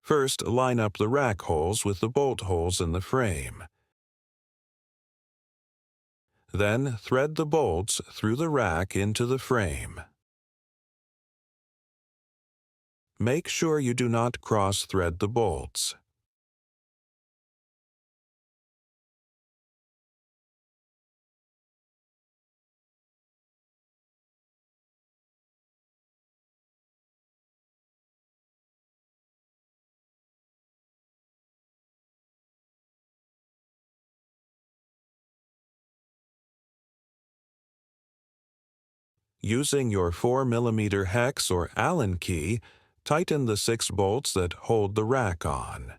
First, line up the rack holes with the bolt holes in the frame. Then, thread the bolts through the rack into the frame. Make sure you do not cross-thread the bolts. Using your 4mm hex or Allen key, tighten the 6 bolts that hold the rack on.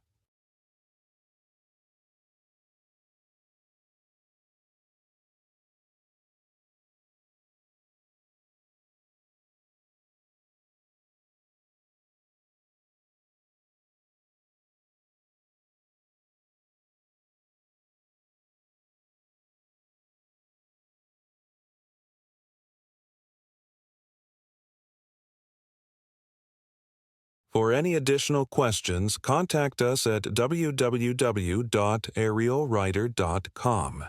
For any additional questions, contact us at www.arielrider.com.